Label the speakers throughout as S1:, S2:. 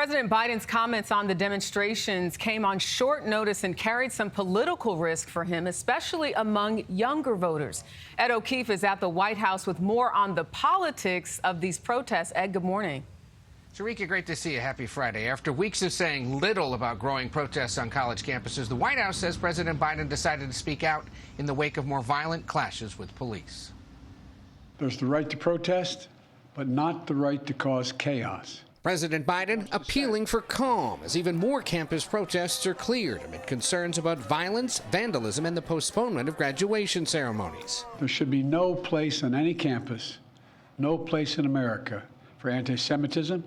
S1: President Biden's comments on the demonstrations came on short notice and carried some political risk for him, especially among younger voters. Ed O'Keefe is at the White House with more on the politics of these protests. Ed, good morning.
S2: Sharika, great to see you. Happy Friday. After weeks of saying little about growing protests on college campuses, the White House says President Biden decided to speak out in the wake of more violent clashes with police.
S3: There's the right to protest, but not the right to cause chaos.
S2: President Biden appealing for calm as even more campus protests are cleared amid concerns about violence, vandalism, and the postponement of graduation ceremonies.
S3: There should be no place on any campus, no place in America for anti-Semitism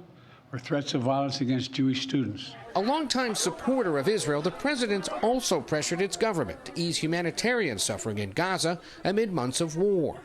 S3: or threats of violence against Jewish students.
S2: A longtime supporter of Israel, the president also pressured its government to ease humanitarian suffering in Gaza amid months of war.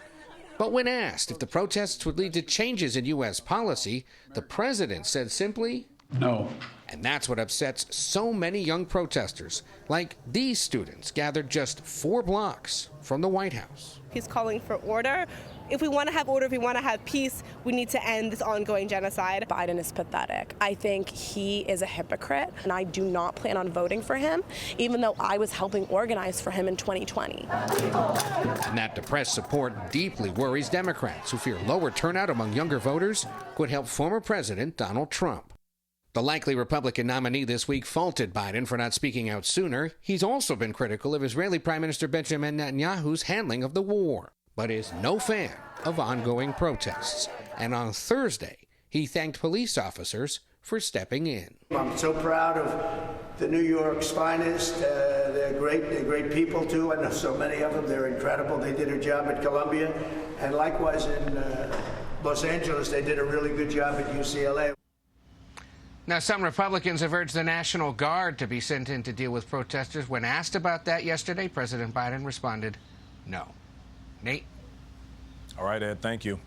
S2: But when asked if the protests would lead to changes in U.S. policy, the president said simply,
S3: no.
S2: And that's what upsets so many young protesters, like these students gathered just 4 blocks from the White House.
S4: He's calling for order. If we want to have order, if we want to have peace, we need to end this ongoing genocide.
S5: Biden is pathetic. I think he is a hypocrite, and I do not plan on voting for him, even though I was helping organize for him in 2020.
S2: And that depressed support deeply worries Democrats, who fear lower turnout among younger voters could help former President Donald Trump. The likely Republican nominee this week faulted Biden for not speaking out sooner. He's also been critical of Israeli Prime Minister Benjamin Netanyahu's handling of the war, but is no fan of ongoing protests. And on Thursday, he thanked police officers for stepping in.
S6: I'm so proud of the New York's finest. They're great people too. I know so many of them. They're incredible. They did a job at Columbia, and likewise in Los Angeles, they did a really good job at UCLA.
S2: Now, some Republicans have urged the National Guard to be sent in to deal with protesters. When asked about that yesterday, President Biden responded, no. Nate?
S7: All right, Ed, thank you.